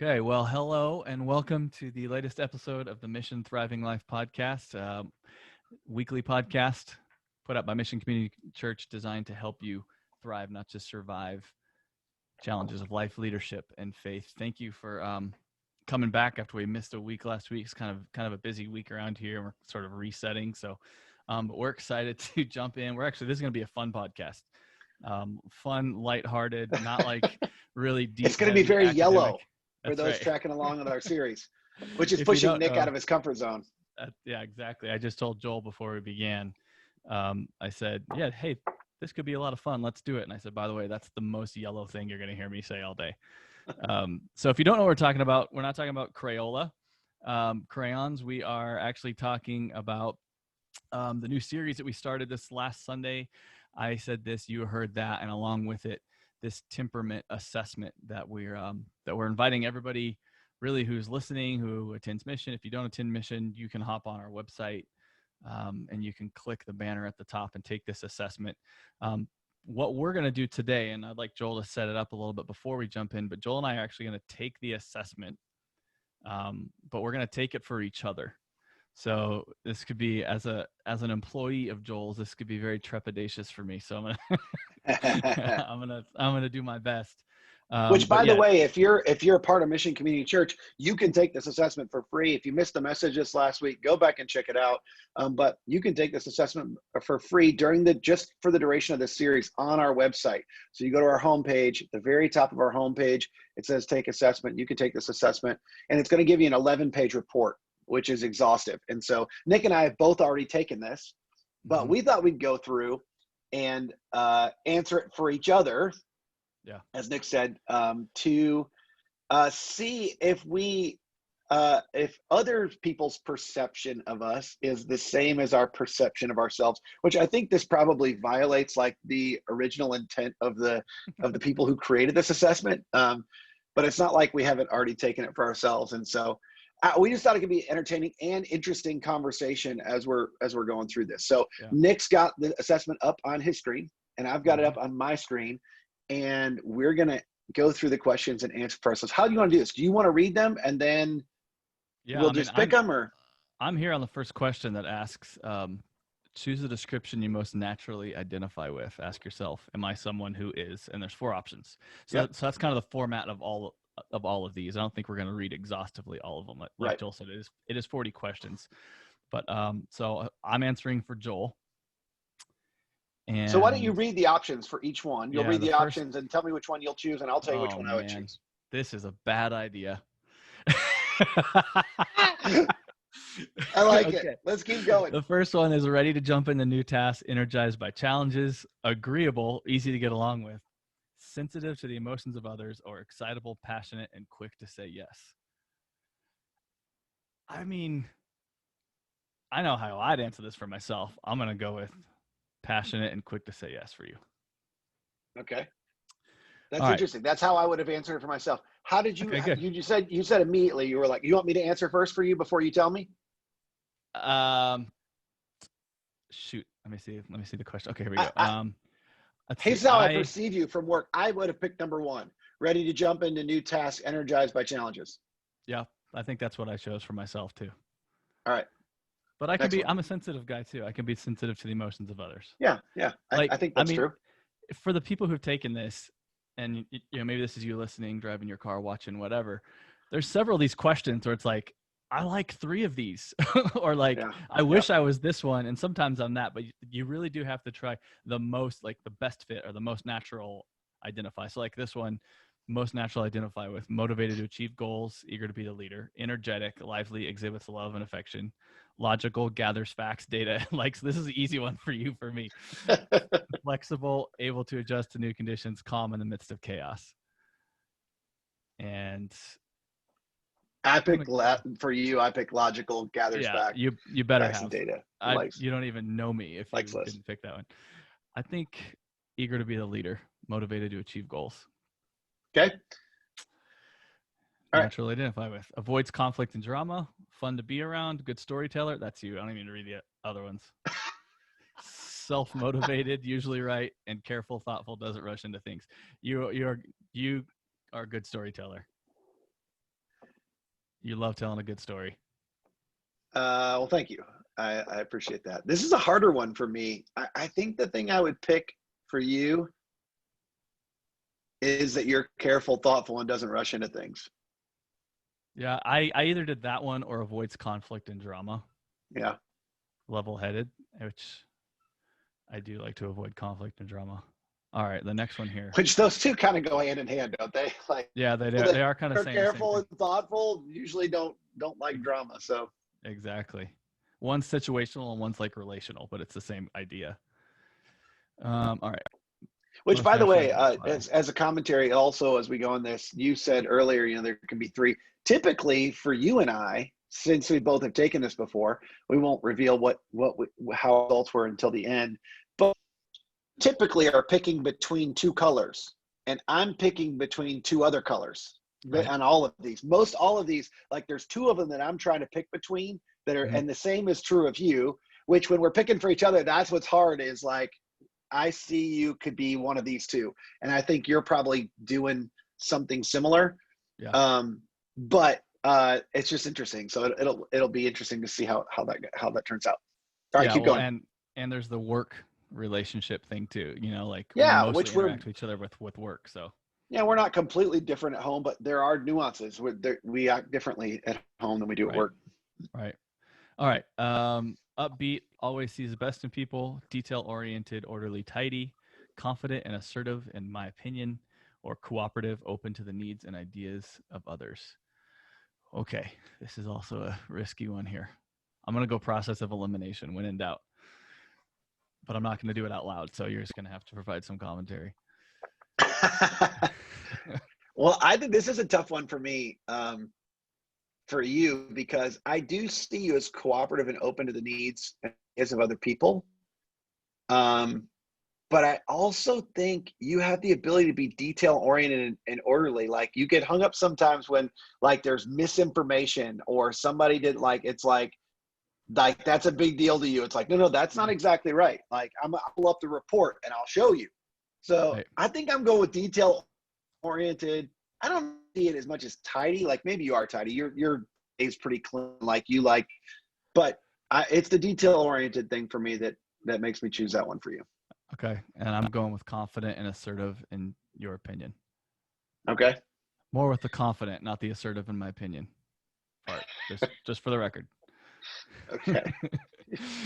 Okay, well, hello and welcome to the latest episode of the Mission Thriving Life podcast, weekly podcast put up by Mission Community Church designed to help you thrive, not just survive challenges of life, leadership, and faith. Thank you for coming back after we missed a week last week. It's kind of a busy week around here. We're sort of resetting, so but we're excited to jump in. This is going to be a fun podcast, fun, lighthearted, not like really It's deep, going to be heavy very academic. yellow for That's those right. tracking along with our series, which is If you pushing don't Nick out know, of his comfort zone. yeah, exactly. I just told Joel before we began. I said, "Yeah, hey, this could be a lot of fun. Let's do it." And I said, "By the way, that's the most yellow thing you're going to hear me say all day." So if you don't know what we're talking about, we're not talking about Crayola crayons. We are actually talking about the new series that we started this last Sunday. I said this, you heard that, and along with it, this temperament assessment that we're inviting everybody really who's listening, who attends Mission. If you don't attend Mission, you can hop on our website and you can click the banner at the top and take this assessment. What we're going to do today, and I'd like Joel to set it up a little bit before we jump in, but Joel and I are actually going to take the assessment, but we're going to take it for each other. So this could be as an employee of Joel's, this could be very trepidatious for me. So I'm gonna do my best. Which, by the Yeah, way, if you're a part of Mission Community Church, you can take this assessment for free. If you missed the message this last week, go back and check it out. But you can take this assessment for free just for the duration of this series on our website. So you go to our homepage, at the very top of our homepage, it says "Take Assessment." You can take this assessment, and it's going to give you an 11-page report, which is exhaustive. And so Nick and I have both already taken this, but we thought we'd go through and answer it for each other. Yeah. As Nick said, to see if if other people's perception of us is the same as our perception of ourselves, which I think this probably violates like the original intent of the people who created this assessment. But it's not like we haven't already taken it for ourselves. And so we just thought it could be entertaining and interesting conversation as we're going through this. So Yeah. Nick's got the assessment up on his screen, and I've got it up on my screen, and we're gonna go through the questions and answer for ourselves. How do you want to do this? Do you want to read them and then we'll just pick them, or? I'm here on the first question that asks, choose the description you most naturally identify with. Ask yourself, am I someone who is? And there's 4 options. So that's kind of the format of all of these. I don't think we're going to read exhaustively all of them. Like Right. Joel said, it is 40 questions. But so I'm answering for Joel. And so why don't you read the options for each one? You'll read the first options and tell me which one you'll choose, and I'll tell you which one I would choose. This is a bad idea. I like it. Let's keep going. The first one is ready to jump into new tasks, energized by challenges, agreeable, easy to get along with, sensitive to the emotions of others, or excitable, passionate, and quick to say yes. I mean, I know how I'd answer this for myself. I'm going to go with passionate and quick to say yes for you. Okay. That's interesting. That's how I would have answered it for myself. How did you, you said immediately, you were like, you want me to answer first for you before you tell me? Shoot. Let me see the question. Okay, here we go. Here's how I perceive you from work. I would have picked number 1, ready to jump into new tasks, energized by challenges. Yeah. I think that's what I chose for myself too. All right. But I'm a sensitive guy too. I can be sensitive to the emotions of others. Yeah. I think that's true. For the people who've taken this, and maybe this is you listening, driving your car, watching, whatever. There's several of these questions where it's like, I like 3 of these, or like, I wish I was this one. And sometimes I'm that, but you really do have to try the most, like the best fit or the most natural identify. So like this one, most natural identify with: motivated to achieve goals, eager to be the leader, energetic, lively, exhibits love and affection, logical, gathers facts, data. Like, so this is an easy one for you, for me. Flexible, able to adjust to new conditions, calm in the midst of chaos. And I picked for you. I picked logical, gathers facts. You better have data. You don't even know me if you didn't pick that one. I think eager to be the leader, motivated to achieve goals. Okay. Naturally identify with. Avoids conflict and drama, fun to be around, good storyteller. That's you. I don't even read the other ones. Self-motivated, usually right, and careful, thoughtful, doesn't rush into things. You are a good storyteller. You love telling a good story. Well, thank you. I appreciate that. This is a harder one for me. I think the thing I would pick for you is that you're careful, thoughtful, and doesn't rush into things. Yeah, I either did that one or avoids conflict and drama. Yeah. Level-headed, which I do like to avoid conflict and drama. All right, the next one here. Which those two kind of go hand in hand, don't they? Like, Yeah, people they that are kind of are saying the same careful thing. and thoughtful usually don't like drama. So Exactly. One's situational and one's like relational, but it's the same idea. All right. which, Most by the naturally way, identifiable. as a commentary, also as we go on this, you said earlier, there can be three. Typically, for you and I, since we both have taken this before, we won't reveal how results were until the end. But typically, are picking between two colors, and I'm picking between two other colors. Right. On all of these, most all of these, like there's two of them that I'm trying to pick between that are, Mhm. and the same is true of you. Which, when we're picking for each other, that's what's hard. Is like, I see you could be one of these two, and I think you're probably doing something similar. Yeah. But it's just interesting. So it'll be interesting to see how that turns out. All right, Yeah. keep Well, going. and there's the work relationship thing too. Like we Yeah, mostly interact with each other with work. So we're not completely different at home, but there are nuances. We act differently at home than we do at right, work. right. All right. Upbeat, always sees the best in people, detail oriented, orderly, tidy, confident and assertive, in my opinion, or cooperative, open to the needs and ideas of others. Okay, this is also a risky one here. I'm going to go process of elimination when in doubt, but I'm not going to do it out loud. So you're just going to have to provide some commentary. Well, I think this is a tough one for me, for you, because I do see you as cooperative and open to the needs and ideas of other people. But I also think you have the ability to be detail oriented and orderly. Like, you get hung up sometimes when, like, there's misinformation or somebody did, like, it's like that's a big deal to you. It's like, no, that's not exactly right. Like, I'll pull up the report and I'll show you. So Right. I think I'm going with detail oriented. I don't see it as much as tidy. Like, maybe you are tidy. Your is pretty clean, like you like, but it's the detail oriented thing for me that makes me choose that one for you. Okay. And I'm going with confident and assertive in your opinion. Okay. More with the confident, not the assertive in my opinion part. Just for the record. Okay.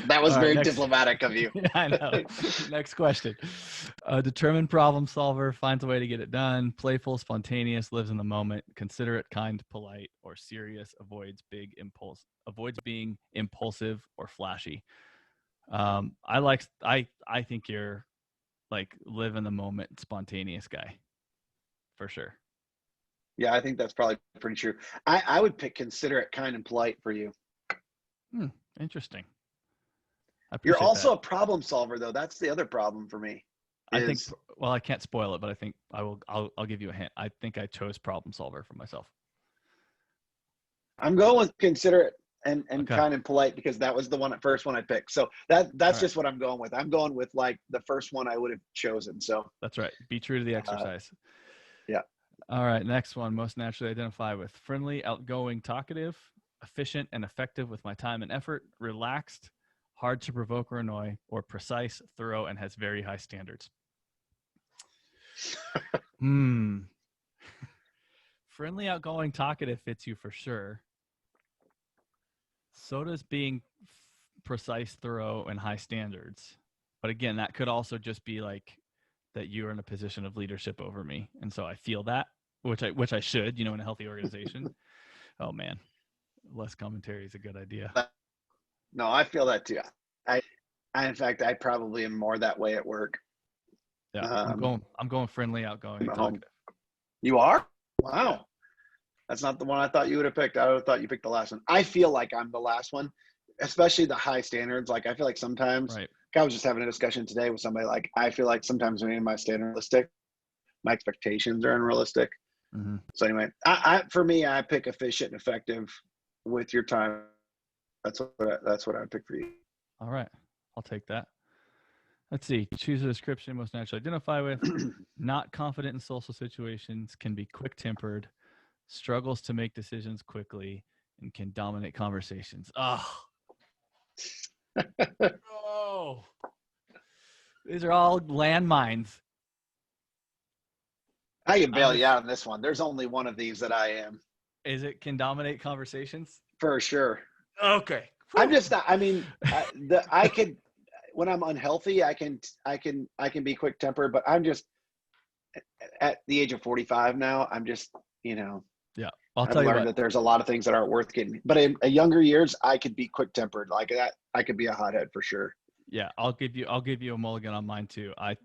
That was All right, very next. diplomatic of you. Yeah, I know. Next question. A determined problem solver, finds a way to get it done, playful, spontaneous, lives in the moment, considerate, kind, polite, or serious, avoids being impulsive or flashy. I think you're like live in the moment, spontaneous guy for sure. Yeah, I think that's probably pretty true. I would pick considerate, kind, and polite for you. Interesting. I You're appreciate also that. a problem solver, though. That's the other problem for me. I think, Is well, I can't spoil it, but I think I will. I'll give you a hint. I think I chose problem solver for myself. I'm going with considerate and Okay. kind and polite because that was the first one I picked. So All that's right. just what I'm going with. I'm going with, like, the first one I would have chosen. So That's right. Be true to the uh, exercise. yeah. All right. Next one. Most naturally identify with friendly, outgoing, talkative, efficient, and effective with my time and effort, relaxed, hard to provoke or annoy, or precise, thorough, and has very high standards. Friendly, outgoing, talkative fits you for sure. So does being precise, thorough, and high standards. But again, that could also just be like that you're in a position of leadership over me, and so I feel that, which I should, in a healthy organization. Oh man, less commentary is a good idea. No, I feel that too. I, in fact, I probably am more that way at work. Yeah, I'm going friendly, outgoing, and At home. talkative. You are? Wow. That's not the one I thought you would have picked. I would have thought you picked the last one. I feel like I'm the last one, especially the high standards. Like, I feel like sometimes, Right. I was just having a discussion today with somebody. Like, I feel like sometimes when my standard realistic, my expectations are unrealistic. Mm-hmm. So anyway, for me, I pick efficient and effective with your time. That's what I would pick for you. All right, I'll take that. Let's see. Choose a description most naturally identify with. Not confident in social situations. Can be quick-tempered. struggles to make decisions quickly, and can dominate conversations. Oh, these are all landmines. I can I'm bail you just, out on this one. There's only one of these that I am is it can dominate conversations? for sure. Okay. I'm Whew. just not. I mean, I could when I'm unhealthy, I can be quick tempered, but I'm just at the age of 45 now. I'm just Yeah. I'll I've tell you learned what. that there's a lot of things that aren't worth getting. But in younger years, I could be quick tempered like that. I could be a hothead for sure. Yeah, I'll give you a mulligan on mine too. I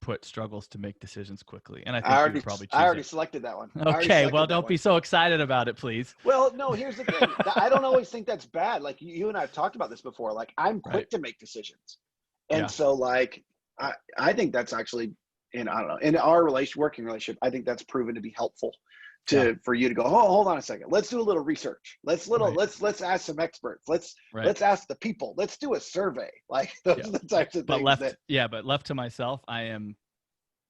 put struggles to make decisions quickly, and I I think you already would probably I choose already it. selected that one. I already Okay, well, selected that don't be one. so excited about it, please. Well, no, here's the thing. I don't always think that's bad. Like you and I have talked about this before. Like I'm Right. quick to make decisions. And Yeah. so like I think that's actually and I don't know, in our working relationship, I think that's proven to be helpful Yeah. to for you to go, oh, hold on a second. Let's do a little research. Right. Let's ask some experts. Right. Let's ask the people. Let's do a survey. Like those Yeah. are the types of But things that left to myself, I am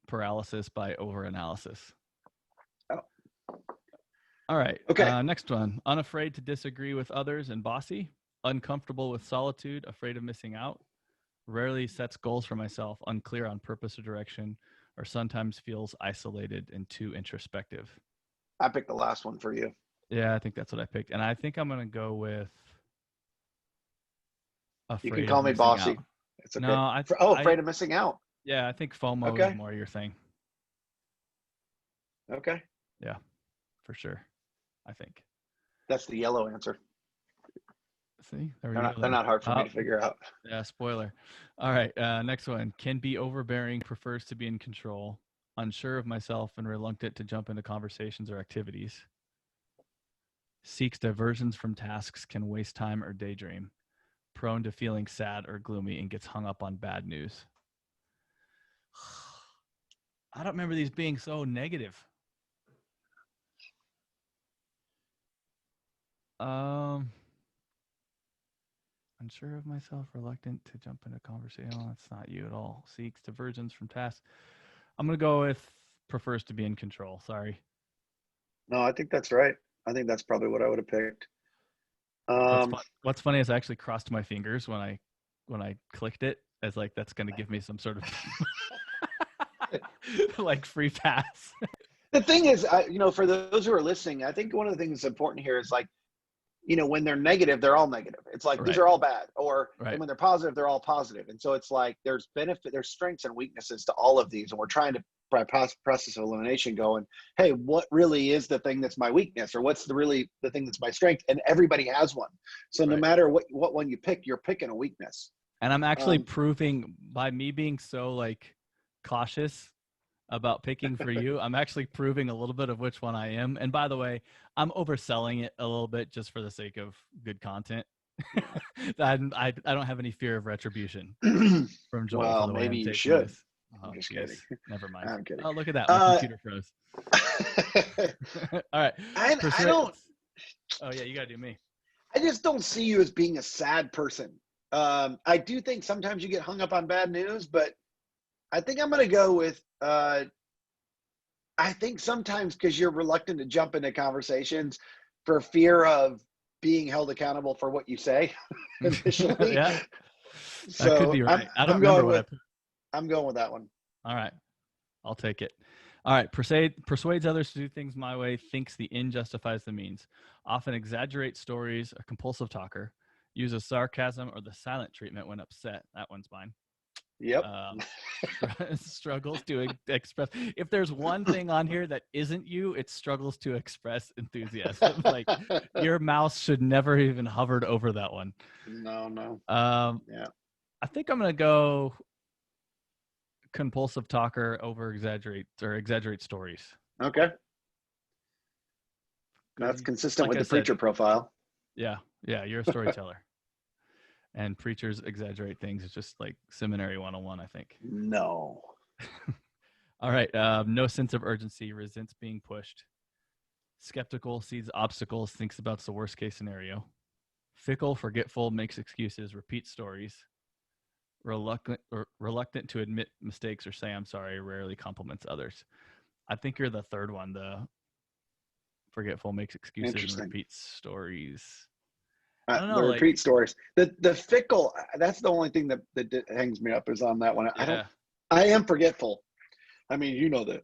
paralysis by overanalysis. oh, All right. okay. Next one. Unafraid to disagree with others and bossy. Uncomfortable with solitude. Afraid of missing out. Rarely sets goals for myself. Unclear on purpose or direction. Or sometimes feels isolated and too introspective. I picked the last one for you. Yeah, I think that's what I picked. And I think I'm going to go with You can afraid call of me missing out. bossy. It's No, okay. I, Afraid of missing out. yeah, I think FOMO is Okay. more your thing. Okay. Yeah, for sure. I think. That's the yellow answer. See, there we They're go not they're then. not hard for me to figure out. Yeah, spoiler. All right, next one. Can be overbearing, prefers to be in control, unsure of myself, and reluctant to jump into conversations or activities. Seeks diversions from tasks, can waste time or daydream. Prone to feeling sad or gloomy and gets hung up on bad news. I don't remember these being so negative. Um, unsure of myself, reluctant to jump into conversation. Oh, that's not you at all. Seeks diversions from tasks. I'm gonna go with prefers to be in control. Sorry. No, I think that's right. I think that's probably what I would have picked. What's Um, fun, What's funny is I actually crossed my fingers when I clicked it as like that's gonna give me some sort of like free pass. the thing is, for those who are listening, I think one of the things that's important here is like, when they're negative, they're all negative. It's like these Right. are all bad, and Right. when they're positive, they're all positive. And so it's like there's strengths and weaknesses to all of these, and we're trying to by process of elimination going, hey, what really is the thing that's my weakness, or what's the thing that's my strength? And everybody has one. So no Right. matter what one you pick, you're picking a weakness. And I'm actually Um, proving by me being so like cautious about picking for you, I'm actually proving a little bit of which one I am. And by the way, I'm overselling it a little bit just for the sake of good content. I don't have any fear of retribution from Joel for well, the way maybe I'm you taking should. this. I'm Oh, just geez. kidding. Never mind. I'm kidding. Oh, look at that. My Uh, computer froze. I All right. I Persuade. don't. Oh, yeah. You got to do me. I just don't see you as being a sad person. I do think sometimes you get hung up on bad news, but I think I'm going to go with. I think sometimes because you're reluctant to jump into conversations for fear of being held accountable for what you say initially. Yeah. That could So be I'm right. I don't I'm remember going what I with put. I'm going with that one. All right. I'll take it. All right. Persuades others to do things my way, thinks the end justifies the means, often exaggerates stories, a compulsive talker, uses sarcasm or the silent treatment when upset. That one's mine. Yep. Um, struggles to express. If there's one thing on here that isn't you, it struggles to express enthusiasm. Like your mouse should never even hovered over that one. No. Yeah. I think I'm gonna go compulsive talker over exaggerate stories. Okay. That's Good. consistent Like with I the said, preacher profile. yeah, you're a storyteller. And preachers exaggerate things. It's just like seminary 101, I think. No. All right. No sense of urgency, resents being pushed. Skeptical, sees obstacles, thinks about the worst case scenario. Fickle, forgetful, makes excuses, repeats stories. Reluctant to admit mistakes or say I'm sorry, rarely compliments others. I think you're the third one, the Forgetful, makes excuses, and Interesting. repeats stories. I don't The know, like, repeat stories. The fickle. That's the only thing that hangs me up is on that one. yeah, I am forgetful. I mean, you know that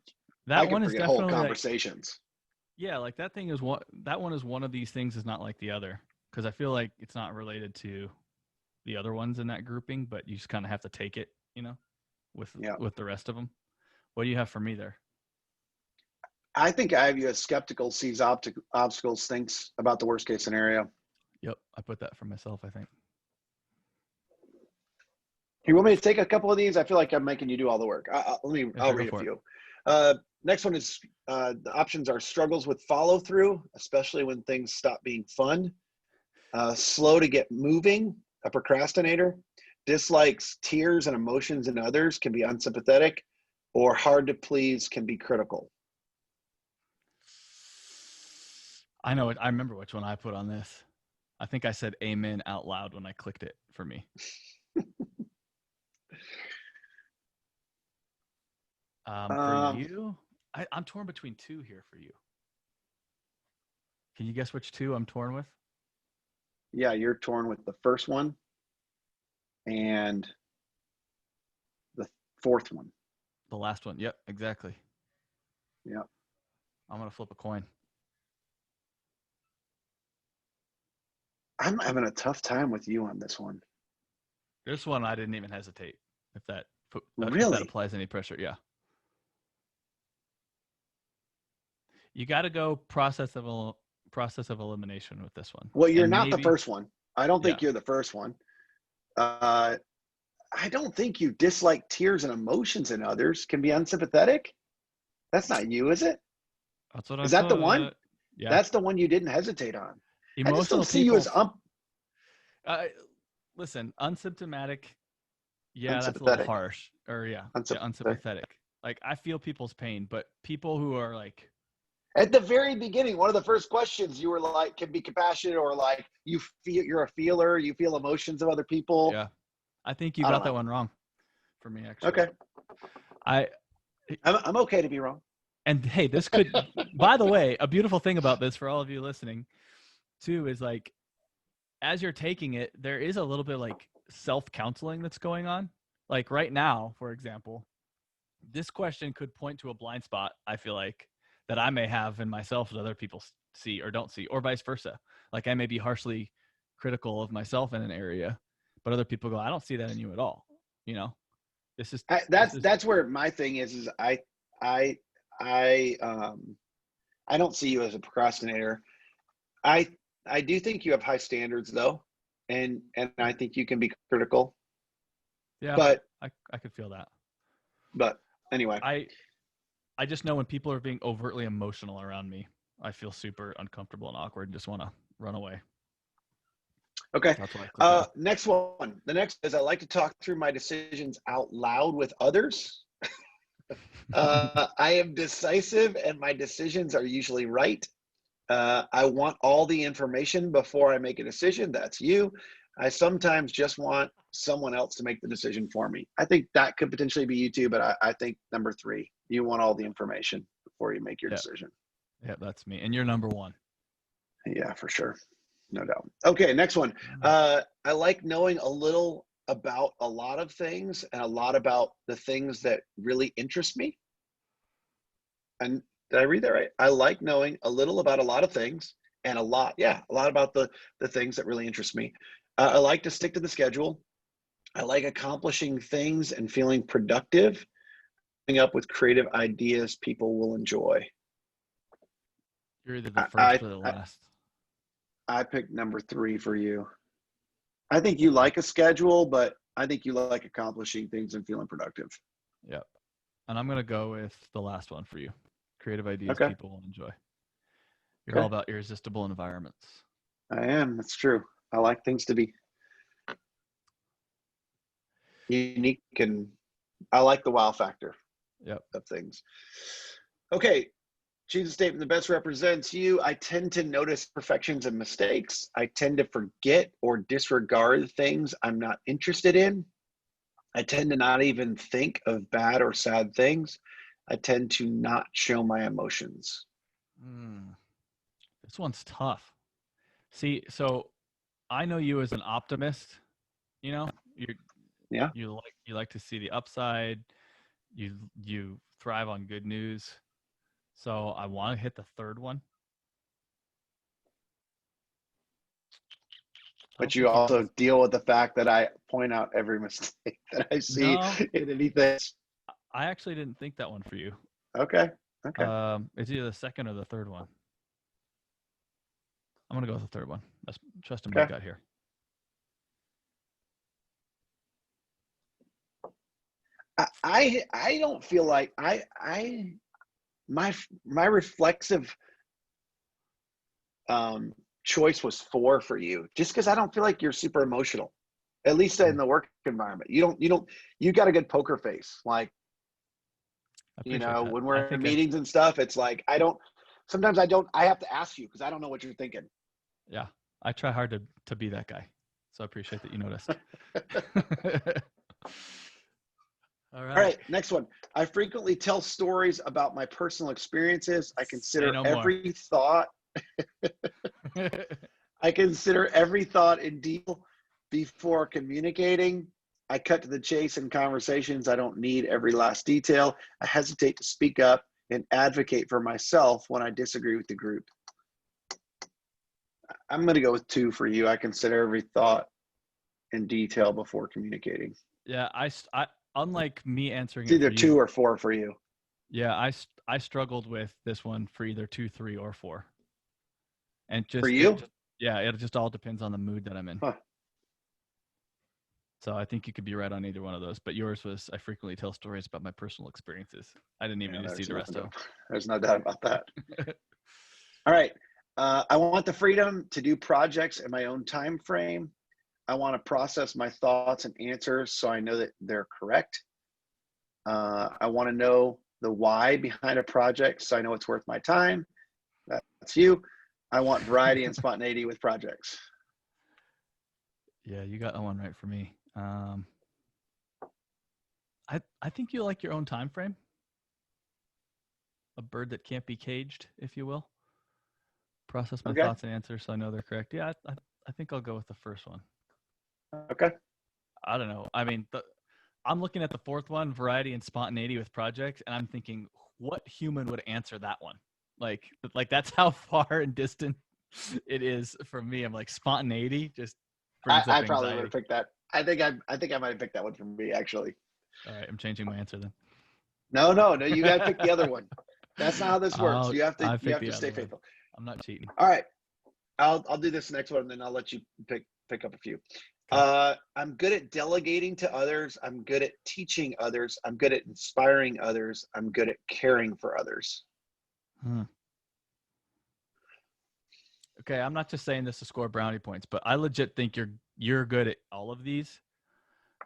I that can one is forget whole definitely like, conversations. yeah, like that one is one of these things is not like the other, because I feel like it's not related to the other ones in that grouping, but you just kind of have to take it, Yeah. with the rest of them. What do you have for me there? I think I have you as skeptical, sees obstacles, thinks about the worst case scenario. Yep, I put that for myself, I think. You want me to take a couple of these? I feel like I'm making you do all the work. Yeah, I'll sure, go read a for it. few. Next one is the options are struggles with follow through, especially when things stop being fun. Slow to get moving, a procrastinator. Dislikes tears and emotions in others, can be unsympathetic, or hard to please, can be critical. I know it. I remember which one I put on this. I think I said amen out loud when I clicked it for me. For you, I'm torn between two here for you. Can you guess which two I'm torn with? Yeah, you're torn with the first one and the fourth one. The last one. Yep, exactly. Yeah. I'm going to flip a coin. I'm having a tough time with you on this one. This one I didn't even hesitate. If that Really? applies any pressure, yeah. You got to go process of elimination with this one. Well, you're And not the maybe, first one. I don't yeah, think you're the first one. I don't think you dislike tears and emotions in others, can be unsympathetic. That's not you, is it? that's what I Is that the one? put. Yeah, That's the one you didn't hesitate on. I just don't emotional see you people. as Uh, Listen, unsymptomatic. Yeah, that's a little unsympathetic. harsh. Or yeah, Unsympathetic. unsympathetic. Like I feel people's pain, but people who are like, At the very beginning, one of the first questions you were like, can be compassionate or like you feel you're a feeler, you feel emotions of other people. yeah, I think you I don't got know. that one wrong for me actually. Okay. I I'm okay to be wrong. and hey, this could by the way, a beautiful thing about this for all of you listening too is like as you're taking it, there is a little bit like self-counseling that's going on. Like right now, for example, this question could point to a blind spot, I feel like, that I may have in myself that other people see or don't see, or vice versa. Like I may be harshly critical of myself in an area, but other people go, I don't see that in you at all. You know, this is this is That's where my thing is I I I don't see you as a procrastinator. I I do think you have high standards though, and I think you can be critical. yeah, But I could feel that. but anyway, I I just know when people are being overtly emotional around me, I feel super uncomfortable and awkward and just want to run away. okay. That's why I clicked that one. Next one. The next is I like to talk through my decisions out loud with others. I am decisive and my decisions are usually right. I want all the information before I make a decision. That's you. I sometimes just want someone else to make the decision for me. I think that could potentially be you too, but I think number three, you want all the information before you make your Yeah, decision. yeah, that's me. And you're number one. Yeah, for sure. No doubt. Okay, next one. I like knowing a little about a lot of things and a lot about the things that really interest me. And did I read that right? I like knowing a little about a lot of things and a lot about the things that really interest me. I like to stick to the schedule. I like accomplishing things and feeling productive, coming up with creative ideas people will enjoy. You're either the I first I, or the last. I picked number three for you. I think you Yeah. like a schedule, but I think you like accomplishing things and feeling productive. Yep. And I'm gonna go with the last one for you. Creative ideas Okay. people will enjoy. You're all Okay. about irresistible environments. I am. That's true. I like things to be unique and I like the wow factor Yep. of things. Okay. Choose a statement that best represents you. I tend to notice perfections and mistakes. I tend to forget or disregard things I'm not interested in. I tend to not even think of bad or sad things. I tend to not show my emotions. Mm. This one's tough. See, so I know you as an optimist. You know, you Yeah. you like to see the upside. You thrive on good news. So I want to hit the third one. I don't But you think you also always. deal with the fact that I point out every mistake that I see No, in anything. I actually didn't think that one for you. Okay. Okay. It's either the second or the third one. I'm gonna go with the third one. That's trusting my Okay. gut here. I don't feel like my reflexive choice was 4 for you, just because I don't feel like you're super emotional, at least in Mm, the work environment. You got a good poker face. Like, I appreciate that. when I we're in think I meetings and stuff, it's like sometimes I have to ask you because I don't know what you're thinking. yeah, I try hard to be that guy. So I appreciate that you noticed. All All right. right, next one. I frequently tell stories about my personal experiences. Say no more. I consider every thought in detail before communicating. I cut to the chase in conversations. I don't need every last detail. I hesitate to speak up and advocate for myself when I disagree with the group. I'm going to go with 2 for you. I consider every thought in detail before communicating. Yeah, I unlike me answering It's it for either 2 you. or 4 for you. Yeah, I struggled with this one for either 2, 3, or 4, and For just you? yeah, it just all depends on the mood that I'm in. Huh. So I think you could be right on either one of those. But yours was I frequently tell stories about my personal experiences. I didn't Yeah, even see the rest of them. there's no doubt about that. All right. I want the freedom to do projects in my own time frame. I want to process my thoughts and answers so I know that they're correct. I want to know the why behind a project so I know it's worth my time. That's you. I want variety and spontaneity with projects. Yeah, you got that one right for me. I think you like your own time frame. A bird that can't be caged, if you will. Process my Okay. thoughts and answers so I know they're correct. Yeah, I think I'll go with the first one. Okay. I don't know. I mean, I'm looking at the fourth one, variety and spontaneity with projects, and I'm thinking, what human would answer that one? Like that's how far and distant it is from me. I'm like spontaneity just brings up I probably would have anxiety. picked that. I think I might have picked that one for me, actually. All right, I'm changing my answer then. No. You got to pick the other one. That's not how this works. I You pick have the to stay other one. faithful. I'm not cheating. All right. I'll do this next one, and then I'll let you pick up a few. Okay. I'm good at delegating to others. I'm good at teaching others. I'm good at inspiring others. I'm good at caring for others. Hmm. Okay, I'm not just saying this to score brownie points, but I legit think you're good at all of these.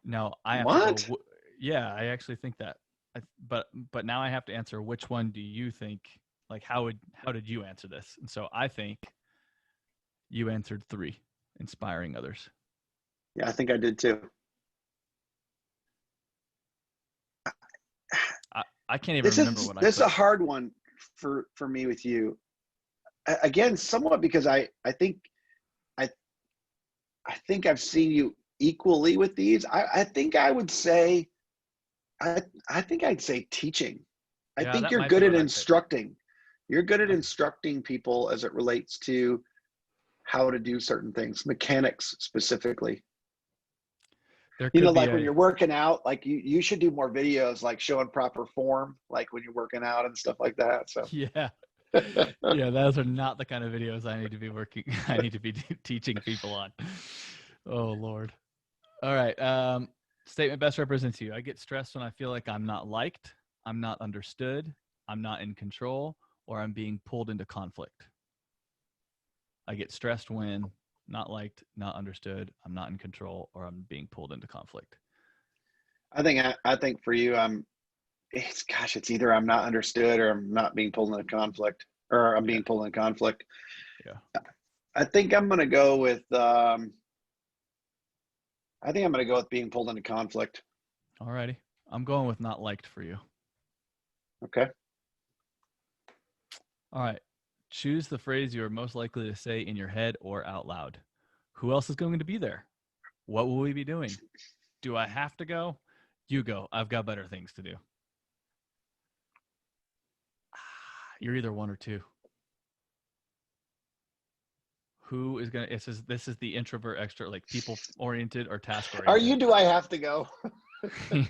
Now I have to go. What? Yeah, I actually think that. But now I have to answer which one do you think? Like how did you answer this? And so I think you answered 3, inspiring others. Yeah, I think I did too. I can't even This remember is what I this is a put. hard one for me with you. Again, somewhat because I I think I've seen you equally with these. I think I would say I think I'd say teaching. I Yeah, think that you're might be good at what I picked. instructing. You're good at Okay. instructing people as it relates to how to do certain things, mechanics specifically. There could be Like when a you're working out, like you should do more videos like showing proper form, like when you're working out and stuff like that. So yeah. Yeah, those are not the kind of videos I need to be working I need to be teaching people on. Oh Lord. All right. Statement best represents you. I get stressed when I feel like I'm not liked, I'm not understood, I'm not in control, or I'm being pulled into conflict. I get stressed when not liked, not understood, I'm not in control, or I'm being pulled into conflict. I think for you, it's either I'm not understood or I'm not being pulled into conflict, or I'm Yeah. being pulled into conflict. Yeah. I think I'm gonna go with I think I'm gonna go with being pulled into conflict. All righty. I'm going with not liked for you. Okay. All right. Choose the phrase you are most likely to say in your head or out loud. Who else is going to be there? What will we be doing? Do I have to go? You go. I've got better things to do. You're either one or two. Who is gonna? This is the introvert, extra, like people oriented or task Are oriented. you? Do I have to go?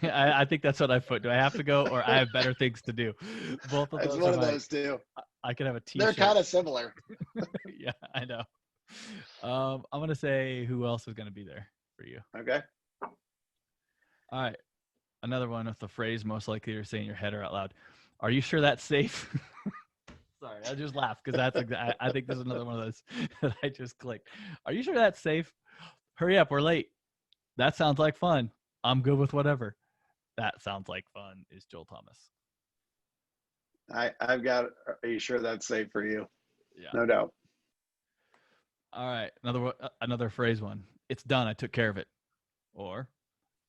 I think that's what I put. Do I have to go, or I have better things to do? Both of It's those one are of my. those two. I could have a They're T-shirt. kind of similar. Yeah, I know. I'm gonna say who else is gonna be there for you. Okay. All right, another one with the phrase most likely to say in your head or out loud. Are you sure that's safe? Sorry, I just laughed because I think this is another one of those that I just clicked. Are you sure that's safe? Hurry up, we're late. That sounds like fun. I'm good with whatever. That sounds like fun is Joel Thomas. I've got. Are you sure that's safe for you? Yeah. No doubt. All right, another phrase one. It's done. I took care of it. Or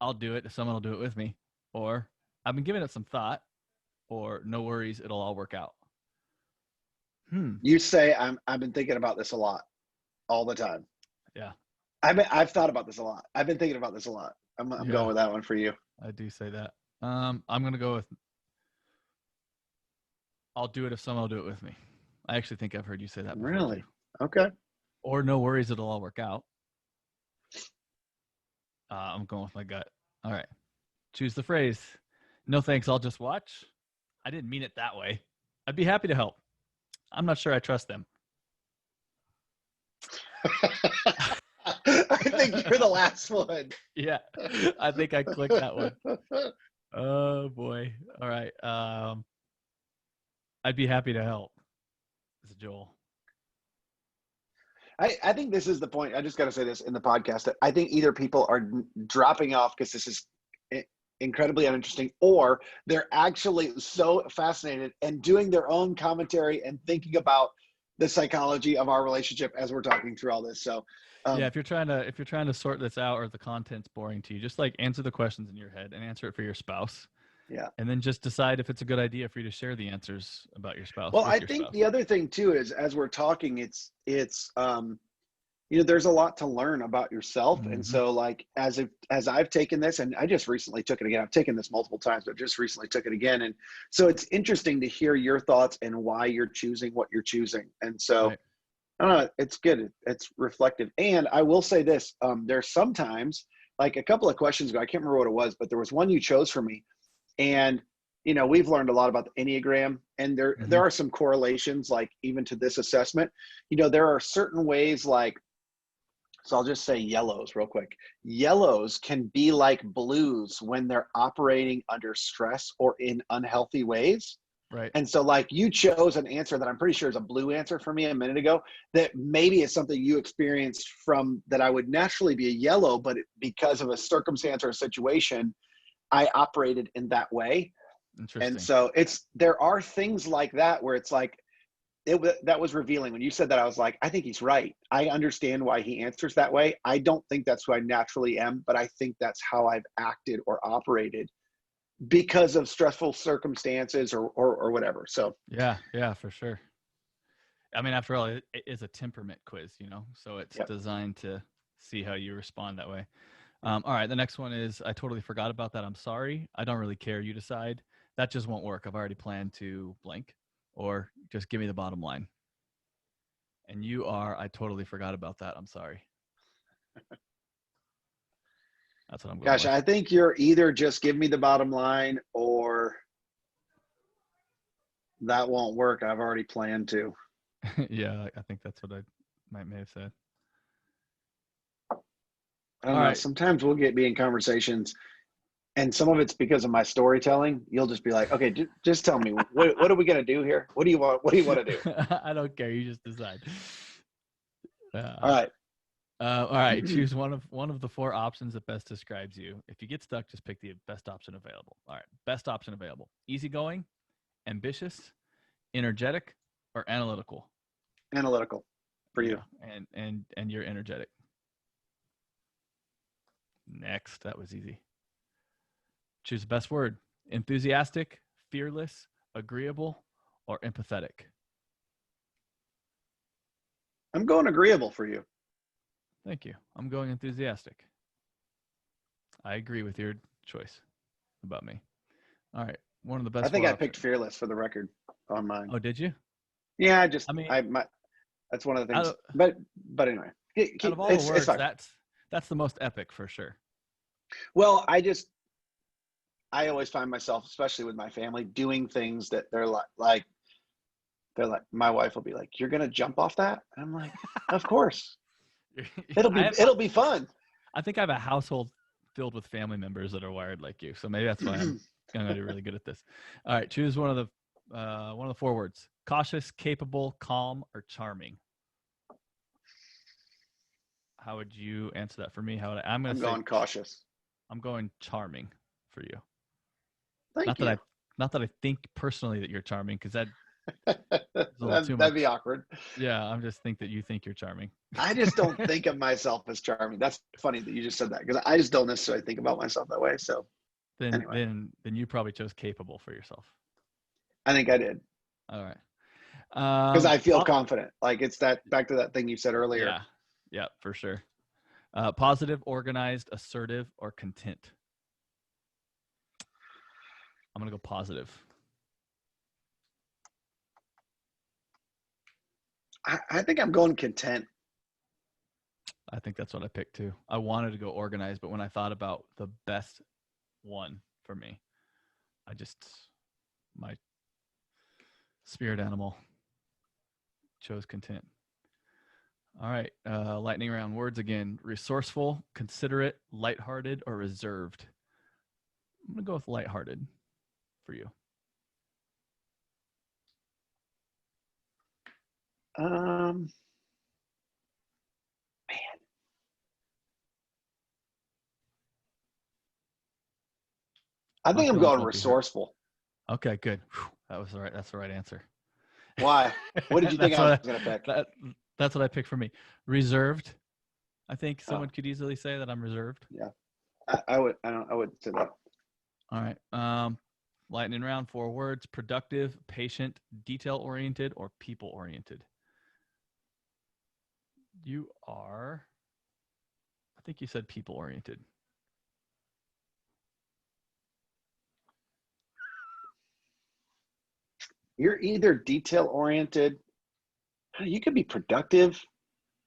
I'll do it if someone will do it with me. Or I've been giving it some thought. Or no worries, it'll all work out. You say I've been thinking about this a lot, all the time. Yeah. I've thought about this a lot. I've been thinking about this a lot. I'm going with that one for you. I do say that. I'm gonna go with I'll do it if someone will do it with me. I actually think I've heard you say that before. Really? Too. Okay. Or no worries, it'll all work out. I'm going with my gut. All right. Choose the phrase. No thanks, I'll just watch. I didn't mean it that way. I'd be happy to help. I'm not sure I trust them. I think you're the last one. Yeah, I think I clicked that one. Oh boy. All right. I'd be happy to help. This is Joel. I think this is the point. I just got to say this in the podcast. I think either people are dropping off because this is incredibly uninteresting, or they're actually so fascinated and doing their own commentary and thinking about the psychology of our relationship as we're talking through all this. So yeah, if you're trying to sort this out, or the content's boring to you, just like answer the questions in your head and answer it for your spouse. Yeah. And then just decide if it's a good idea for you to share the answers about your spouse. Well, with I your think spouse. the other thing too is, as we're talking, it's there's a lot to learn about yourself. Mm-hmm. And so like, as I've taken this, and I just recently took it again, I've taken this multiple times, but just recently took it again. And so it's interesting to hear your thoughts and why you're choosing what you're choosing. And so Right. I don't know, it's good. It's reflective. And I will say this, there's sometimes, like a couple of questions ago, I can't remember what it was, but there was one you chose for me. And, we've learned a lot about the Enneagram, and there are some correlations, like even to this assessment. There are certain ways, like, so I'll just say yellows real quick. Yellows can be like blues when they're operating under stress or in unhealthy ways. Right. And so, like, you chose an answer that I'm pretty sure is a blue answer for me a minute ago, that maybe is something you experienced from that I would naturally be a yellow, but because of a circumstance or a situation, I operated in that way. Interesting. And so there are things like that where it's like, that was revealing. When you said that, I was like, I think he's right. I understand why he answers that way. I don't think that's who I naturally am, but I think that's how I've acted or operated because of stressful circumstances or whatever. So yeah, for sure. I mean, after all, it is a temperament quiz, so it's designed to see how you respond that way. All right, the next one is, I totally forgot about that. I'm sorry. I don't really care. You decide. That just won't work. I've already planned to blank, or just give me the bottom line. And you are, I totally forgot about that. I'm sorry. That's what I'm going gosh, with. I think you're either just give me the bottom line, or that won't work. I've already planned to. Yeah, I think that's what I may have said. I don't know. Right. Sometimes we'll be in conversations, and some of it's because of my storytelling. You'll just be like, okay, just tell me, what are we going to do here? What do you want? What do you want to do? I don't care. You just decide. All right. All right. Choose one of the four options that best describes you. If you get stuck, just pick the best option available. All right. Best option available. Easygoing, ambitious, energetic, or analytical? Analytical for you. And you're energetic. Next. That was easy. Choose the best word. Enthusiastic, fearless, agreeable, or empathetic? I'm going agreeable for you. Thank you. I'm going enthusiastic. I agree with your choice about me. All right. One of the I best think four I picked options. fearless for the record on mine. Oh, did you? Yeah, I mean, that's one of the out things. of, But anyway, out of all the it's words, fine. that's the most epic for sure. Well, I always find myself, especially with my family, doing things that they're like, my wife will be like, "You're gonna jump off that?" And I'm like, "Of course, it'll be fun." I think I have a household filled with family members that are wired like you, so maybe that's why I'm going to be really good at this. All right, choose one of the four words: cautious, capable, calm, or charming. How would you answer that for me? I'm going I'm to say going cautious. I'm going charming for you. Thank Not that you. I not that I think personally that you're charming, because that is a little too That'd be much. awkward. Yeah, I'm just think that you think you're charming. I just don't think of myself as charming. That's funny that you just said that because I just don't necessarily think about myself that way. So then anyway, then then you probably chose capable for yourself. I think I did All right. because I feel Po- confident. Like it's that back to that thing you said earlier. yeah, yeah, for sure. Positive, organized, assertive, or content. I'm gonna go positive. I think I'm going content. I think that's what I picked too. I wanted to go organized, but when I thought about the best one for me, I just my spirit animal chose content. All right, lightning round words again: resourceful, considerate, lighthearted, or reserved. I'm gonna go with lighthearted for you. Man, I My think I'm feelings going won't be hurt. resourceful. Okay, good. Whew, that was the right. That's the right answer. Why? What did you think that's I was what going to pick? that's what I picked for me. Reserved. I think Oh, someone could easily say that I'm reserved. yeah. I would. I would say that. All right. Lightning round, four words: productive, patient, detail oriented, or people oriented. You are. I think you said people oriented. You're either detail oriented. You could be productive.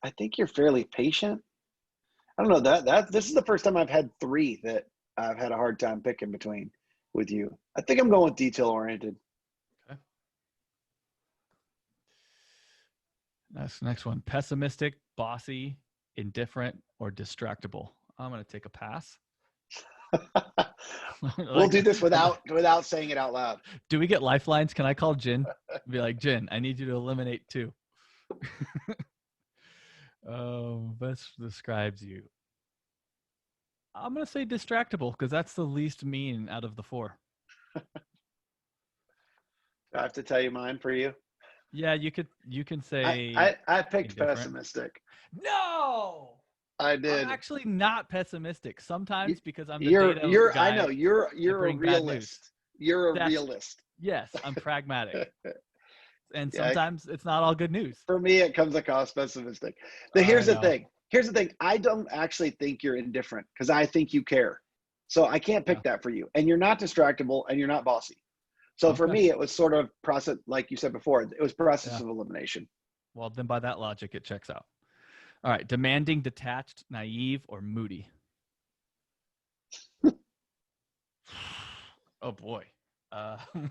I think you're fairly patient. I don't know that this is the first time I've had three that I've had a hard time picking between with you. I think I'm going with detail oriented. Okay. Next one: pessimistic, bossy, indifferent, or distractible. I'm gonna take a pass. We'll like, do this without saying it out loud. do we get lifelines? Can I call Jen? Be like, Jen, I need you to eliminate two. Best describes you. I'm gonna say distractible because that's the least mean out of the four. I have to tell you mine for you. Yeah, you can I say I, I picked indifferent. pessimistic. No, I I'm did. actually not pessimistic. Sometimes because I'm the You're data you're I know guy, I you're a bring bad news. realist. You're a That's realist. yes, I'm pragmatic. And Yeah, sometimes it's not all good news. for me it comes across pessimistic. Now I here's the know. thing. Here's the thing. I don't actually think you're indifferent because I think you care. So I can't Yeah. pick that for you. And you're not distractible and you're not bossy. So for Okay. me, it was sort of process, like you said before, it was process Yeah. of elimination. Well, then by that logic, it checks out. All right. Demanding, detached, naive, or moody. Oh boy. I'm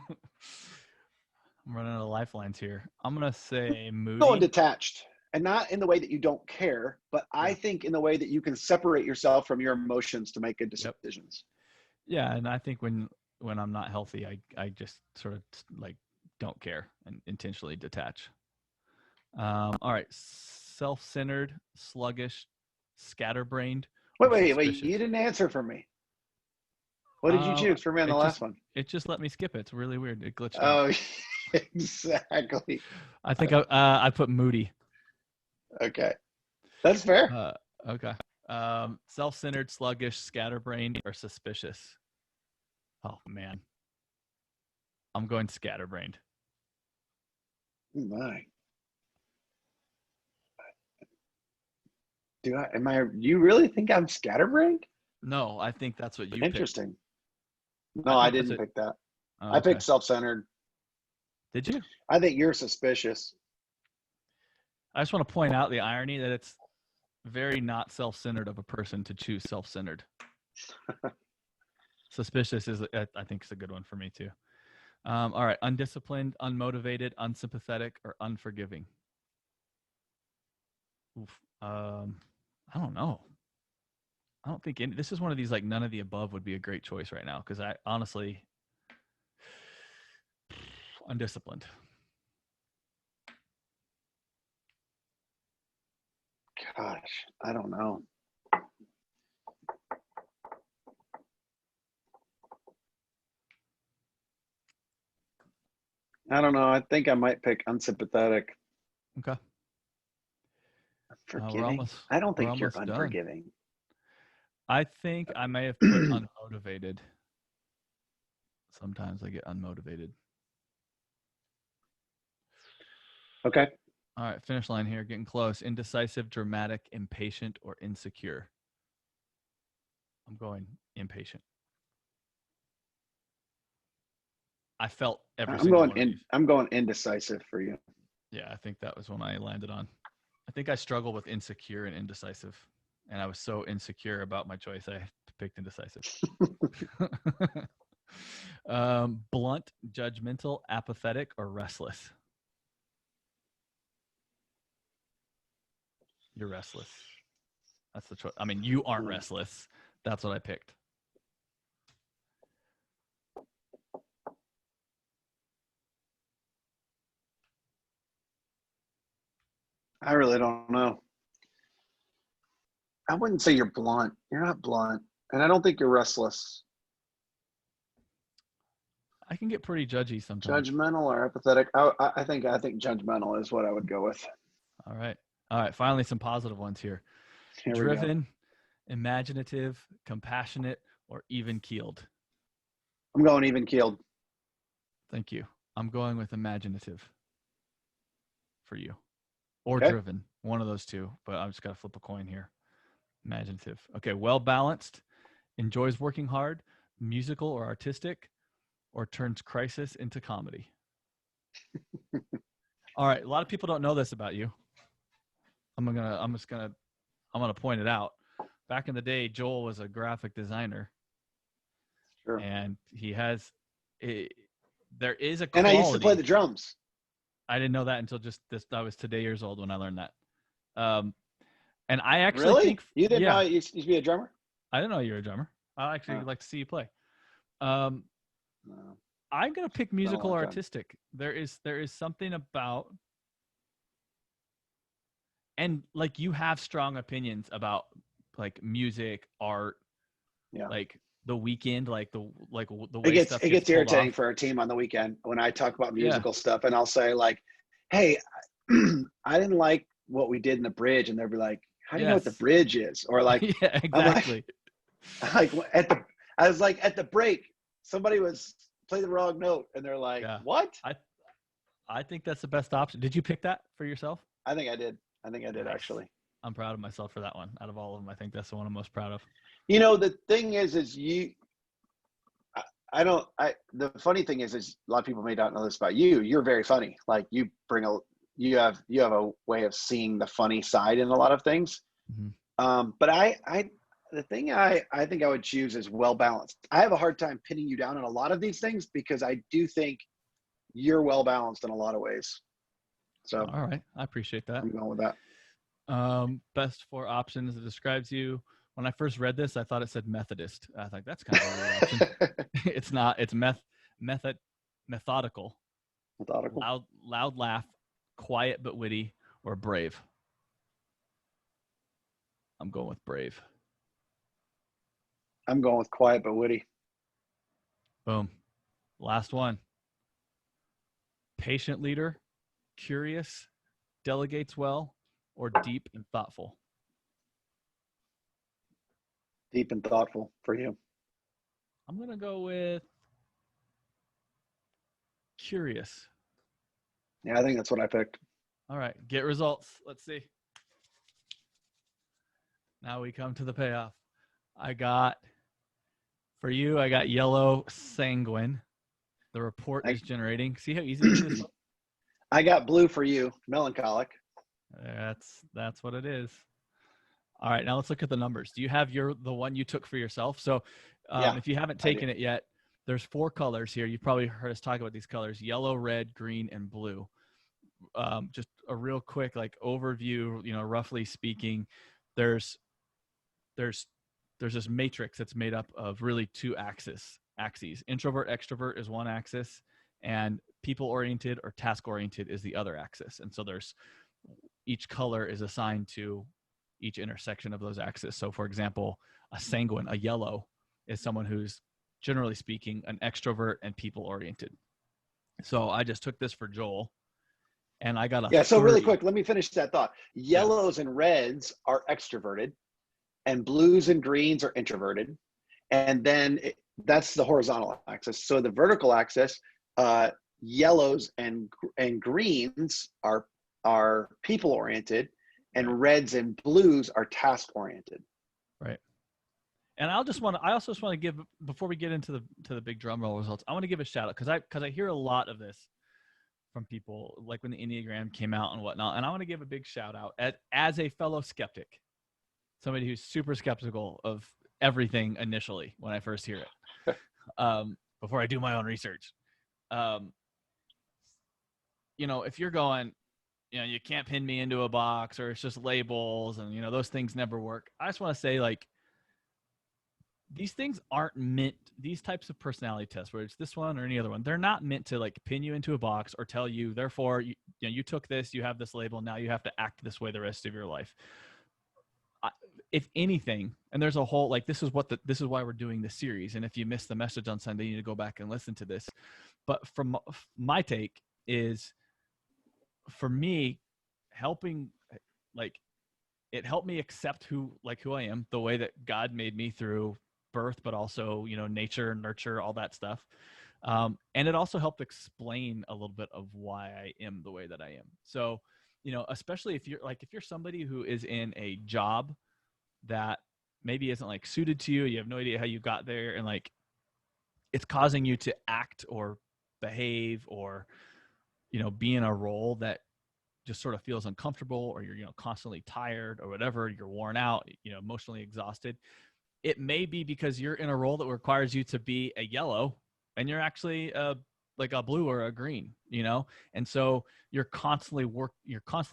running out of lifelines here. I'm gonna say Going moody. detached, and not in the way that you don't care, but I Yeah. think in the way that you can separate yourself from your emotions to make good Yep. decisions. Yeah, and I think when I'm not healthy, I just sort of like don't care and intentionally detach. All right. Self-centered, sluggish, scatterbrained, Wait, or wait, wait. suspicious. You didn't answer for me. What did you Uh, choose for me on the it last just one? it just let me skip it. It's really weird. It glitched out. Oh, exactly. I think I put moody. Okay. That's fair. Uh, okay. Self-centered, sluggish, scatterbrained, or suspicious. Oh man, I'm going scatterbrained. Oh, my. You really think I'm scatterbrained? No, I think that's what you picked. Interesting. I No, I think that's didn't it. pick that. Oh, I okay. picked self-centered. Did you? I think you're suspicious. I just want to point out the irony that it's very not self-centered of a person to choose self-centered. Suspicious is, I think, is a good one for me too. All right, undisciplined, unmotivated, unsympathetic, or unforgiving. Oof. I don't know. I don't think this is one of these like none of the above would be a great choice right now because I honestly undisciplined. Gosh, I don't know. I don't know. I think I might pick unsympathetic. Okay. We're Forgiving? almost I don't we're think you're almost done. unforgiving. I think I may have put unmotivated. Sometimes I get unmotivated. Okay. All right, finish line here, getting close. Indecisive, dramatic, impatient, or insecure. I'm going impatient. I felt every single one of these. I'm going indecisive for you. Yeah, I think that was one I landed on. I think I struggle with insecure and indecisive. And I was so insecure about my choice, I picked indecisive. Blunt, judgmental, apathetic, or restless? You're restless. That's the choice. I mean, you aren't restless. That's what I picked. I really don't know. I wouldn't say you're blunt. You're not blunt. And I don't think you're restless. I can get pretty judgy sometimes. Judgmental or apathetic? I think judgmental is what I would go with. All right. All right. Finally, some positive ones here. Here we go. Driven, imaginative, compassionate, or even keeled? I'm going even keeled. Thank you. I'm going with imaginative for you, or Okay. driven. One of those two, but I'm just got to flip a coin here. Imaginative. Okay. Well balanced, enjoys working hard, musical or artistic, or turns crisis into comedy. All right. A lot of people don't know this about you. I'm gonna point it out. Back in the day, Joel was a graphic designer, Sure. and he has there is a And I used to play quality. the drums. I didn't know that until just this. I was today years old when I learned that. And I actually Really? think, You didn't know yeah, I used to be a drummer? I didn't know you were a drummer. I actually like to see you play. No, I'm gonna pick not a musical long or time. artistic. There is something about, and like you have strong opinions about like music, art, Yeah. like the weekend, like the It way gets stuff it gets gets pulled irritating off. for our team on the weekend when I talk about Yeah, musical stuff and I'll say like, "Hey, I didn't like what we did in the bridge," and they'll be like, "How do you know what the yes, bridge is?" Or like, yeah, I'm like, exactly. I was like at the break, somebody was play the wrong note, and they're like, Yeah, "What?" I I think that's the best option. Did you pick that for yourself? I think I did. I think I did Nice. actually. I'm proud of myself for that one. Out of all of them, I think that's the one I'm most proud of. You know, the thing is you. I don't. The funny thing is a lot of people may not know this about you. You're very funny. Like you have a way of seeing the funny side in a lot of things. Mm-hmm. But the thing I think I would choose is well balanced. I have a hard time pinning you down on a lot of these things because I do think you're well balanced in a lot of ways. So All right, I appreciate that. I'm going with that. Best four options that describes you. When I first read this, I thought it said Methodist. I thought that's kind of a weird option. It's not. It's methodical, Methodical. loud laugh, quiet but witty, or brave. I'm going with brave. I'm going with quiet but witty. Boom. Last one. Patient leader, curious, delegates well, or deep and thoughtful. Deep and thoughtful for you. I'm going to go with curious. Yeah, I think that's what I picked. All right, get results. Let's see. Now we come to the payoff. I got yellow sanguine. The report I, is generating. See how easy this is? I got blue for you, melancholic. That's what it is. All right, now let's look at the numbers. Do you have the one you took for yourself? So Yeah, if you haven't taken it yet, there's 4 colors here. You've probably heard us talk about these colors: yellow, red, green, and blue. Just a real quick overview, roughly speaking, there's this matrix that's made up of really 2 axes. Introvert, extrovert is one axis, and people oriented or task oriented is the other axis. And so each color is assigned to each intersection of those axes. So for example, a sanguine, a yellow, is someone who's generally speaking an extrovert and people oriented. So I just took this for Joel, and I got a 30. So really quick, let me finish that thought. Yellows and reds are extroverted, and blues and greens are introverted. And then that's the horizontal axis. So the vertical axis, yellows and greens are people oriented, and reds and blues are task oriented. Right. And I also just want to give, before we get into the big drum roll results, I want to give a shout out because I hear a lot of this from people, like when the Enneagram came out and whatnot. And I want to give a big shout out as a fellow skeptic, somebody who's super skeptical of everything initially when I first hear it, before I do my own research. If you're going, you can't pin me into a box, or it's just labels, and those things never work. I just want to say, these things aren't meant, these types of personality tests, whether it's this one or any other one, they're not meant to pin you into a box or tell you, therefore, you took this, you have this label, now you have to act this way the rest of your life. If anything, and there's a whole, this is why we're doing this series. And if you missed the message on Sunday, you need to go back and listen to this. But from my take is, for me, helping, it helped me accept who I am, the way that God made me through birth, but also, nature, nurture, all that stuff. And it also helped explain a little bit of why I am the way that I am. So, especially if you're somebody who is in a job that maybe isn't suited to you, you have no idea how you got there, and it's causing you to act or behave or, be in a role that just sort of feels uncomfortable, or you're, constantly tired or whatever, you're worn out, emotionally exhausted. It may be because you're in a role that requires you to be a yellow and you're actually a blue or a green, and so you're constantly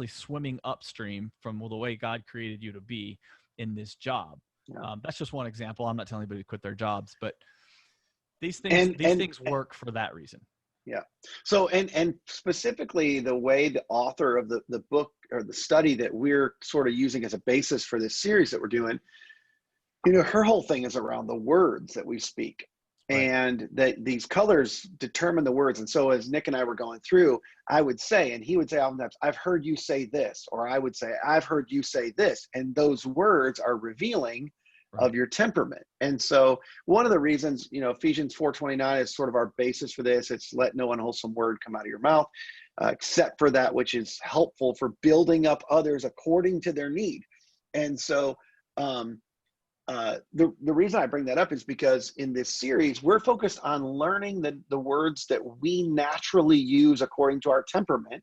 swimming upstream from the way God created you to be in this job. Yeah. That's just one example. I'm not telling anybody to quit their jobs, but these things work for that reason. Yeah. So, and specifically the way the author of the book or the study that we're sort of using as a basis for this series that we're doing, her whole thing is around the words that we speak. Right. And that these colors determine the words. And so as Nick and I were going through, I would say, and he would say oftentimes, I've heard you say this, or I would say, I've heard you say this. And those words are revealing of your temperament. And so one of the reasons, Ephesians 4:29 is sort of our basis for this. It's let no unwholesome word come out of your mouth, except for that which is helpful for building up others according to their need. And so the reason I bring that up is because in this series, we're focused on learning the words that we naturally use according to our temperament,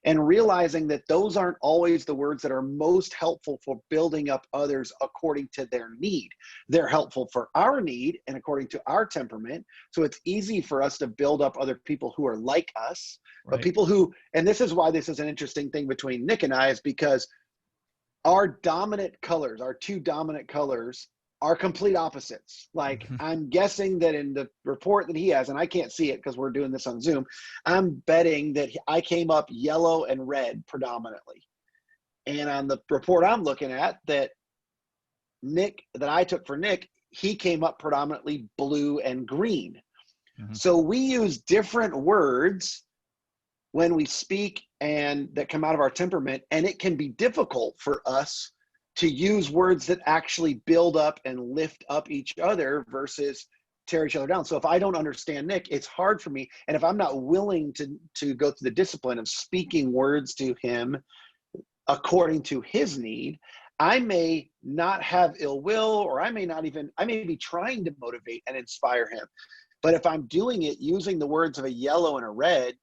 and realizing that those aren't always the words that are most helpful for building up others according to their need. They're helpful for our need and according to our temperament. So it's easy for us to build up other people who are like us, right. But people who, and this is why this is an interesting thing between Nick and I, is because our dominant colors, our 2 dominant colors, are complete opposites. I'm guessing that in the report that he has, and I can't see it because we're doing this on Zoom, I'm betting that I came up yellow and red predominantly. And on the report I'm looking at that I took for Nick, he came up predominantly blue and green. Mm-hmm. So we use different words when we speak and that come out of our temperament, and it can be difficult for us to use words that actually build up and lift up each other versus tear each other down. So if I don't understand Nick, it's hard for me. And if I'm not willing to go through the discipline of speaking words to him according to his need, I may not have ill will, or I may be trying to motivate and inspire him. But if I'm doing it using the words of a yellow and a red,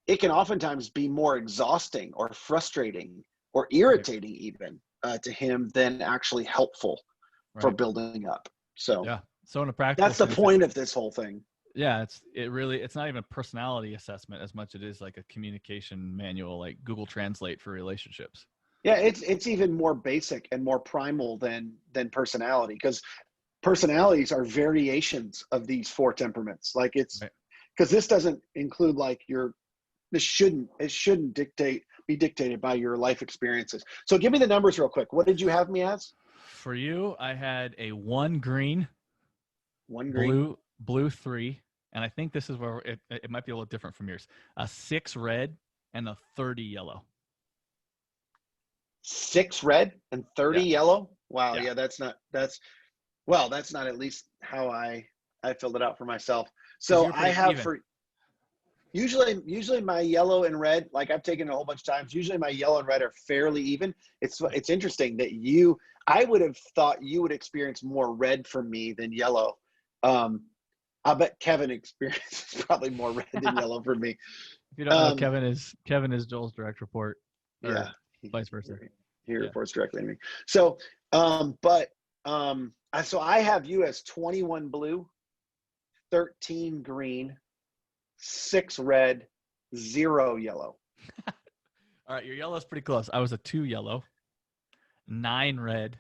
it can oftentimes be more exhausting or frustrating or irritating even to him than actually helpful for Right. building up. So Yeah. So in a practical that's the sense, point of this whole thing. yeah, it's not even a personality assessment as much as it is like a communication manual, like Google Translate for relationships. Yeah, it's even more basic and more primal than personality, because personalities are variations of these four temperaments. Like it's Right. because this doesn't include like it shouldn't be dictated by your life experiences. So give me the numbers real quick. What did you have me as? For you, I had a 1 green, One green, blue 3, and I think this is where it might be a little different from yours. A 6 red and a 30 yellow. 6 red and 30 Yeah. yellow. Wow. Yeah. Yeah, that's not at least how I filled it out for myself. Because So you're I pretty have even. for usually my yellow and red, like I've taken a whole bunch of times, usually my yellow and red are fairly even. It's interesting that I would have thought you would experience more red from me than yellow. um I'll bet Kevin experiences probably more red than If yellow for me. you don't know, um Kevin is Joel's direct report, yeah, or vice versa. he Yeah. reports directly to me. So but so I have you as 21 blue, 13 green, 6 red, 0 yellow. All right, your yellow's pretty close. I was a 2 yellow, 9 red,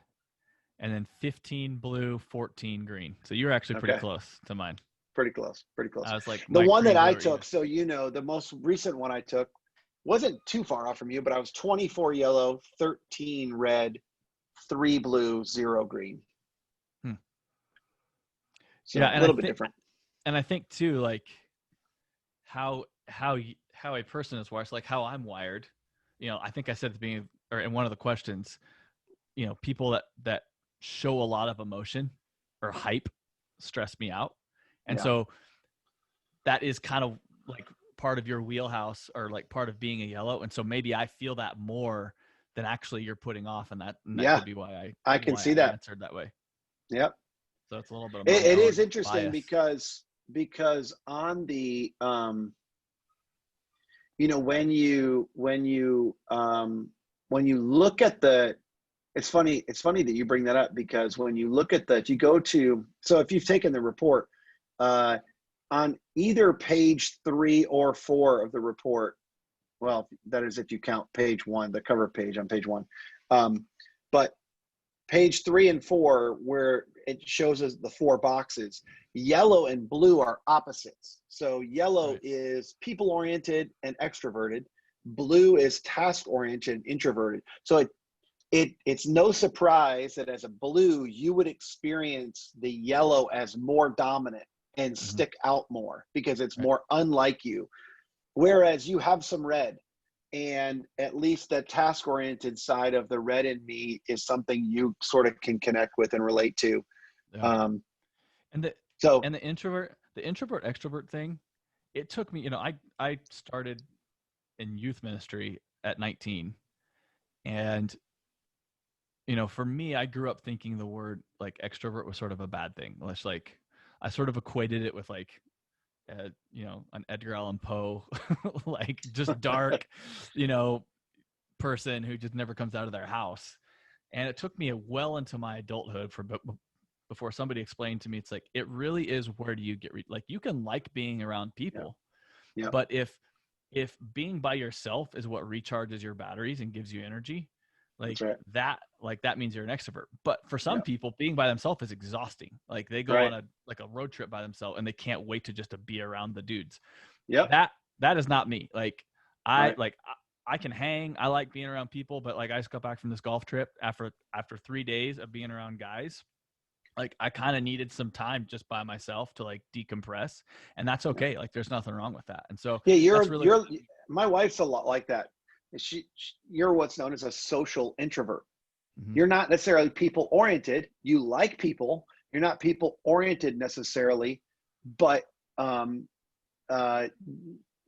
and then 15 blue, 14 green. So you're actually pretty Okay, close to mine. pretty close, pretty close. I was like, The my one that greens I were took, even. so the most recent one I took wasn't too far off from you, but I was 24 yellow, 13 red, 3 blue, 0 green. Hmm. So Yeah, a little bit different. and I think too, like how a person is wired, like how I'm wired. I think I said at the beginning, or in one of the questions, people that show a lot of emotion or hype stress me out, and Yeah, so that is kind of like part of your wheelhouse, or like part of being a yellow, and so maybe I feel that more than actually you're putting off, and that yeah, could be why I can I see that. answered that way. Yep. So it's a little bit of my It is own interesting bias. because on the when you look at the it's funny that you bring that up, because when you look at if you go to, so if you've taken the report, uh, on either page 3 or 4 of the report, well, that is if you count page 1, the cover page on page 1, but page 3 and 4, where it shows us the 4 boxes, yellow and blue are opposites. So yellow Right. is people oriented and extroverted, blue is task oriented and introverted. So it's no surprise that as a blue you would experience the yellow as more dominant and Mm-hmm. stick out more because it's Right. more unlike you, whereas you have some red, and at least the task oriented side of the red in me is something you sort of can connect with and relate to. Yeah. um And the so introvert extrovert thing, it took me, I started in youth ministry at 19, and for me, I grew up thinking the word like extrovert was sort of a bad thing. It's like I sort of equated it with like an Edgar Allan Poe like just dark, you know, person who just never comes out of their house. And it took me well into my adulthood before somebody explained to me, it's like, it really is, where do you get like, you can like being around yeah, people, yeah, but if being by yourself is what recharges your batteries and gives you energy, that's like right. that means you're an extrovert. But for some Yeah, people, being by themselves is exhausting. Like they go on right. a road trip by themselves and they can't wait to be around the dudes. Yep, That is not me. Like I right. like I can hang. I like being around people, but like I just got back from this golf trip after 3 days of being around guys. Like I kind of needed some time just by myself to like decompress, and that's Yeah, okay. Like there's nothing wrong with that. And so yeah, that's really what. my wife's a lot like that. You're what's known as a social introvert. Mhm. You're not necessarily people oriented. You like people. You're not people oriented necessarily, but um, uh,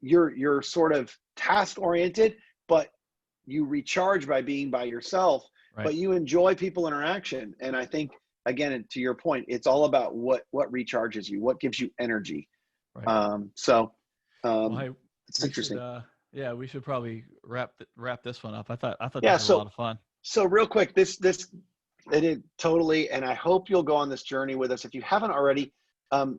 you're sort of task oriented, but you recharge by being by yourself. Right. but you enjoy people interaction. And I think, again, to your point, it's all about what recharges you, what gives you energy. Right. So Well, hey, it's we should, interesting. yeah, we should probably wrap this one up. I thought Yeah. this was a lot So of fun. real quick, this it is totally, and I hope you'll go on this journey with us. If you haven't already,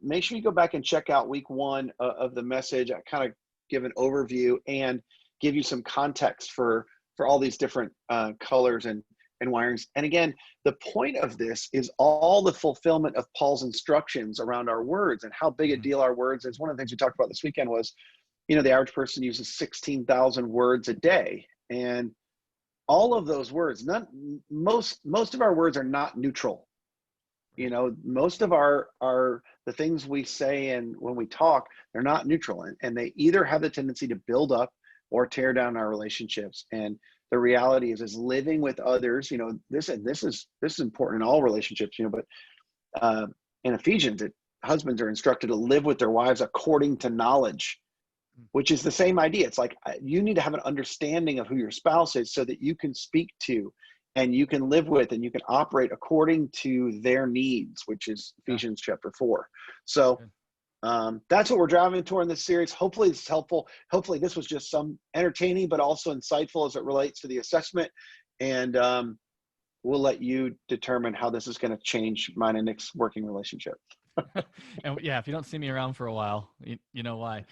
make sure you go back and check out week 1 of the message. I kind of give an overview and give you some context for all these different colors and wirings. And again, the point of this is all the fulfillment of Paul's instructions around our words and how big a deal our words is. One of the things we talked about this weekend was, the average person uses 16,000 words a day, and all of those words, most of our words are not neutral. Most of the things we say and when we talk, they're not neutral, and they either have the tendency to build up or tear down our relationships. And the reality is living with others, this is important in all relationships, but in Ephesians, husbands are instructed to live with their wives according to knowledge, which is the same idea. It's like you need to have an understanding of who your spouse is so that you can speak to and you can live with and you can operate according to their needs, which is Ephesians chapter 4. So that's what we're driving toward in this series. Hopefully it's helpful. Hopefully this was just some entertaining, but also insightful as it relates to the assessment. And we'll let you determine how this is going to change mine and Nick's working relationship. And yeah, if you don't see me around for a while, you know why.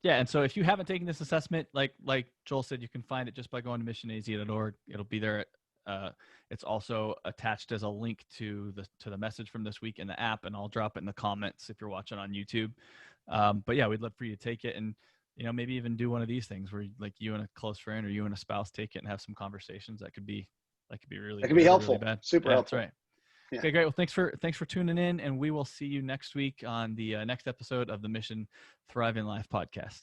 Yeah, and so if you haven't taken this assessment, like Joel said, you can find it just by going to missionaz.org. It'll be there. It's also attached as a link to the message from this week in the app, and I'll drop it in the comments if you're watching on YouTube. But yeah, we'd love for you to take it, and maybe even do one of these things where like you and a close friend or you and a spouse take it and have some conversations. That could be really helpful. really bad. Super helpful. That's right. Yeah. Okay, great. Well, thanks for tuning in, and we will see you next week on the next episode of the Mission Thrive in Life podcast.